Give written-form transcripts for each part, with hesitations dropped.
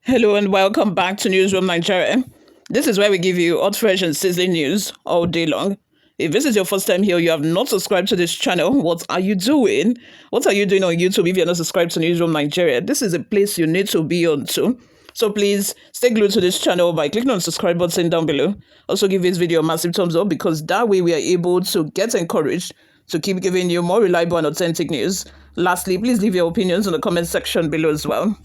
Hello and welcome back to Newsroom Nigeria. This is where we give you hot, fresh, and sizzling news all day long. If this is your first time here, you have not subscribed to this channel, what are you doing? What are you doing on YouTube if you're not subscribed to Newsroom Nigeria? This is a place you need to be on to. So please stay glued to this channel by clicking on the subscribe button down below. Also give this video a massive thumbs up because that way we are able to get encouraged to keep giving you more reliable and authentic news. Lastly, please leave your opinions in the comment section below as well.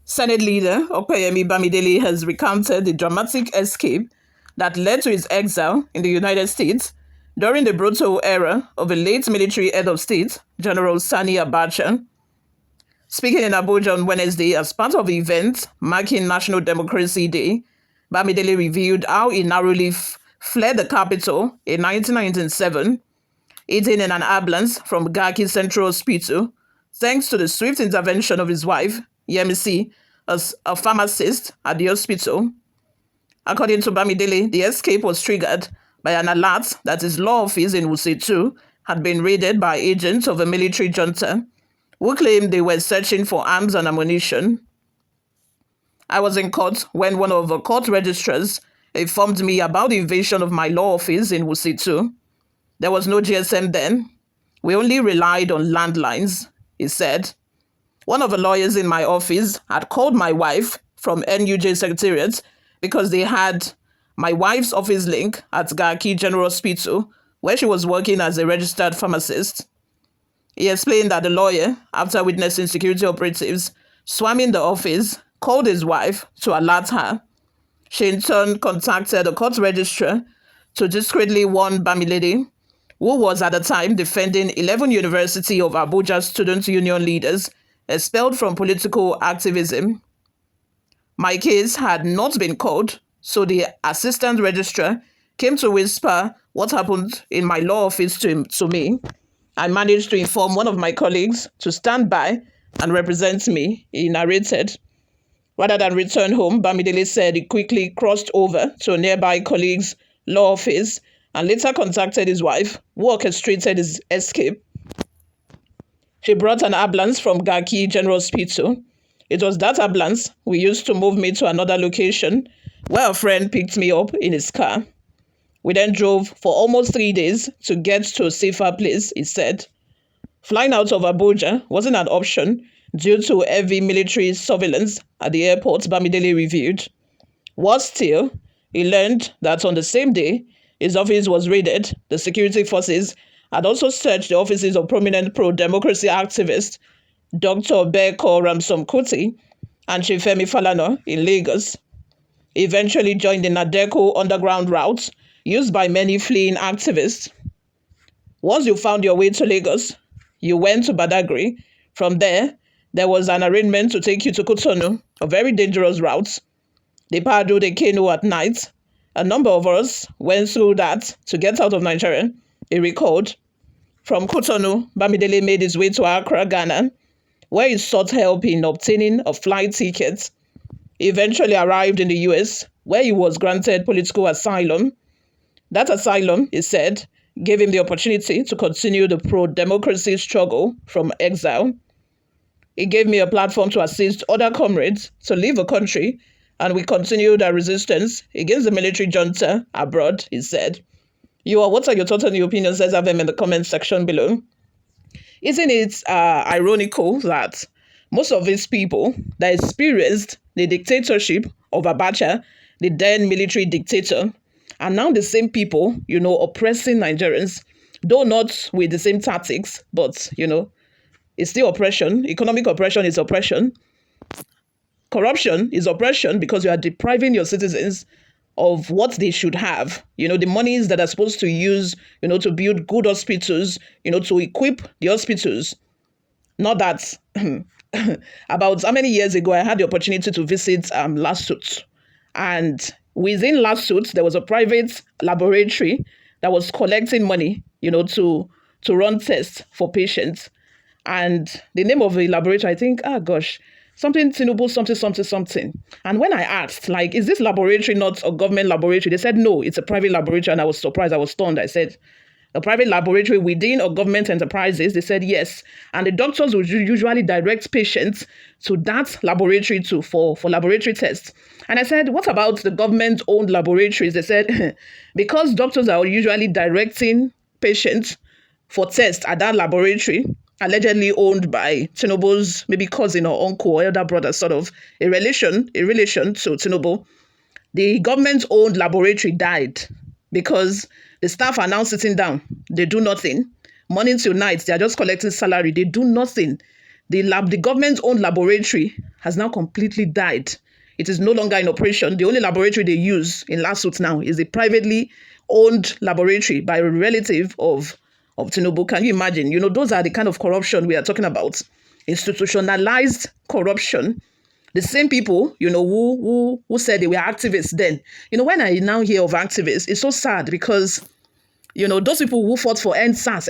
Senate leader Okoyemi Bamidele has recounted the dramatic escape that led to his exile in the United States during the brutal era of the late military head of state, General Sani Abacha. Speaking in Abuja on Wednesday as part of the event marking National Democracy Day, Bamidele revealed how he narrowly fled the capital in 1997, eating in an ambulance from Garki Central Hospital, thanks to the swift intervention of his wife, Yemisi, as a pharmacist at the hospital. According to Bamidele, the escape was triggered by an alert that his law office in Wuse 2 had been raided by agents of a military junta who claimed they were searching for arms and ammunition. I was in court when one of the court registrars informed me about the invasion of my law office in Wuse 2. There was no GSM then. We only relied on landlines, he said. One of the lawyers in my office had called my wife from NUJ Secretariat because they had my wife's office link at Garki General Hospital, where she was working as a registered pharmacist. He explained that the lawyer, after witnessing security operatives swarming the office, called his wife to alert her. She in turn contacted the court registrar to discreetly warn Bamidele, who was at the time defending 11 University of Abuja student union leaders expelled from political activism. My case had not been called, so the assistant registrar came to whisper what happened in my law office to me. I managed to inform one of my colleagues to stand by and represent me, he narrated. Rather than return home, Bamidele said he quickly crossed over to a nearby colleague's law office and later contacted his wife, who orchestrated his escape. She brought an ambulance from Garki General Hospital. It was that ambulance we used to move me to another location where a friend picked me up in his car. We then drove for almost 3 days to get to a safer place, he said. Flying out of Abuja wasn't an option due to heavy military surveillance at the airport, Bamidele reviewed. Worse still, he learned that on the same day his office was raided, the security forces had also searched the offices of prominent pro-democracy activist Dr. Beko Ramsom Kuti and Chifemi Falana in Lagos. He eventually joined the Nadeko underground route used by many fleeing activists. Once you found your way to Lagos, you went to Badagry. From there was an arrangement to take you to Cotonou, a very dangerous route. They paddled a canoe at night. A number of us went through that to get out of Nigeria, he recalled. From Cotonou, Bamidele made his way to Accra, Ghana, where he sought help in obtaining a flight ticket. He eventually arrived in the US, where he was granted political asylum. That asylum, he said, gave him the opportunity to continue the pro-democracy struggle from exile. It gave me a platform to assist other comrades to leave the country, and we continued our resistance against the military junta abroad, he said. What are your thoughts and your opinions? Let's have them in the comment section below. Isn't it ironical that most of these people that experienced the dictatorship of Abacha, the then military dictator, are now the same people, oppressing Nigerians, though not with the same tactics, but, it's still oppression. Economic oppression is oppression. Corruption is oppression because you are depriving your citizens of what they should have, the monies that are supposed to use, to build good hospitals, to equip the hospitals. Not that, about how many years ago, I had the opportunity to visit Lasut. And within Lasut, there was a private laboratory that was collecting money, to run tests for patients. And the name of the laboratory, I think, something Tinubu, something. And when I asked, is this laboratory not a government laboratory? They said, no, it's a private laboratory. And I was surprised. I was stunned. I said, a private laboratory within or government enterprises? They said yes. And the doctors would usually direct patients to that laboratory for laboratory tests. And I said, what about the government-owned laboratories? They said, because doctors are usually directing patients for tests at that laboratory, allegedly owned by Tinubu's maybe cousin or uncle or elder brother, sort of a relation to Tinubu. The government-owned laboratory died because the staff are now sitting down. They do nothing. Morning till night, they are just collecting salary. They do nothing. The government-owned laboratory has now completely died. It is no longer in operation. The only laboratory they use in Lasuth now is a privately owned laboratory by a relative of Tinubu. Can you imagine? Those are the kind of corruption we are talking about. Institutionalized corruption. The same people, who said they were activists then. When I now hear of activists, it's so sad because, those people who fought for NSAS.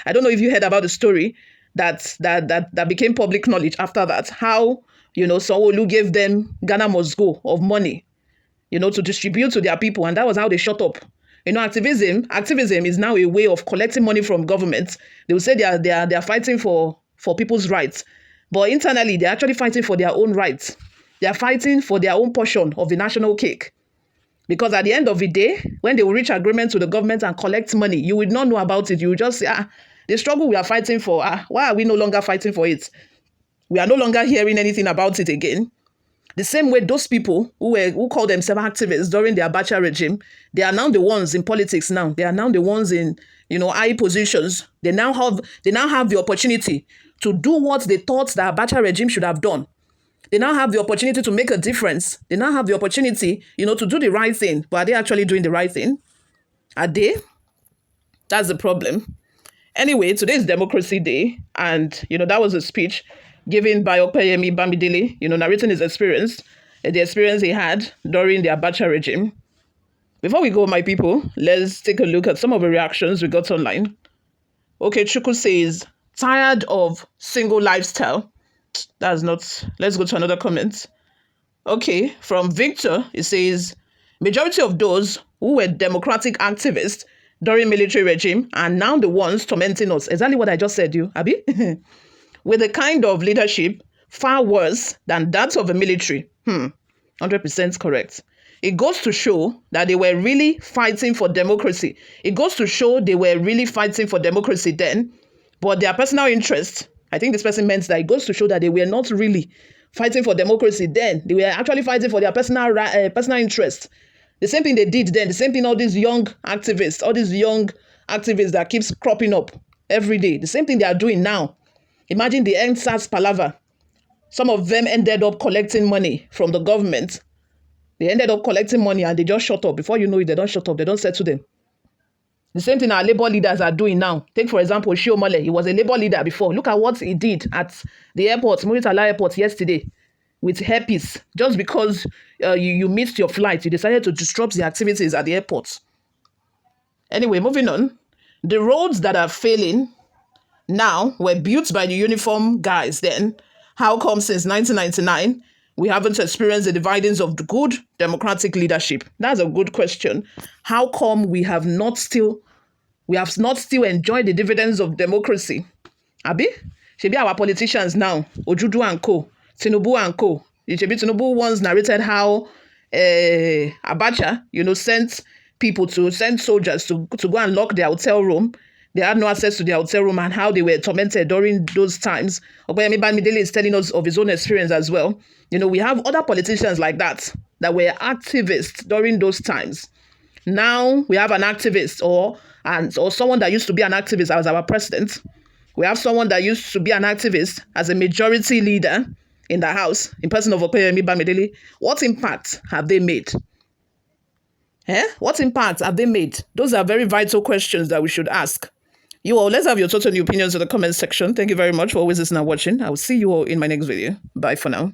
I don't know if you heard about the story that became public knowledge after that. How, Sanwo-Olu gave them Ghana must go of money, to distribute to their people. And that was how they shut up. Activism is now a way of collecting money from government. They will say they are fighting for people's rights. But internally, they're actually fighting for their own rights. They are fighting for their own portion of the national cake. Because at the end of the day, when they will reach agreement with the government and collect money, you will not know about it. You will just say, the struggle we are fighting for, why are we no longer fighting for it? We are no longer hearing anything about it again. The same way those people who call themselves activists during the Abacha regime, they are now the ones in politics now. They are now the ones in, high positions. They now have the opportunity to do what they thought the Abacha regime should have done. They now have the opportunity to make a difference. They now have the opportunity, to do the right thing. But are they actually doing the right thing? Are they? That's the problem. Anyway, today is Democracy Day. And, that was a speech given by Opeyemi Bamidele, narrating his experience, the experience he had during the Abacha regime. Before we go, my people, let's take a look at some of the reactions we got online. Okay, Chuku says, tired of single lifestyle. That's not, let's go to another comment. Okay, from Victor, it says, majority of those who were democratic activists during military regime are now the ones tormenting us. Exactly what I just said, Abi? With a kind of leadership far worse than that of the military. 100% correct. It goes to show that they were really fighting for democracy. It goes to show they were really fighting for democracy then, but their personal interest, I think this person meant that it goes to show that they were not really fighting for democracy then. They were actually fighting for their personal interest. The same thing they did then, the same thing all these young activists that keeps cropping up every day, the same thing they are doing now. Imagine the NSAS palaver. Some of them ended up collecting money from the government. They ended up collecting money and they just shut up. Before you know it, they don't shut up. They don't settle them. The same thing our labor leaders are doing now. Take, for example, Shiomole. He was a labor leader before. Look at what he did at the airport, Muritala Airport yesterday with herpes. Just because you missed your flight, you decided to disrupt the activities at the airport. Anyway, moving on. The roads that are failing now were built by the uniform guys then. How come since 1999 we haven't experienced the dividends of the good democratic leadership? That's a good question. How come we have not still enjoyed the dividends of democracy? Abi? Should be our politicians now, Ojudu and co, Tinubu and co. Tinubu once narrated how Abacha, sent soldiers to go and lock their hotel room. They had no access to their hotel room and how they were tormented during those times. Opeyemi Bamidele is telling us of his own experience as well. We have other politicians like that were activists during those times. Now we have an activist or someone that used to be an activist as our president. We have someone that used to be an activist as a majority leader in the House, in person of Opeyemi Bamidele. What impact have they made? What impact have they made? Those are very vital questions that we should ask. You all, let's have your total opinions in the comment section. Thank you very much for always listening and watching. I will see you all in my next video. Bye for now.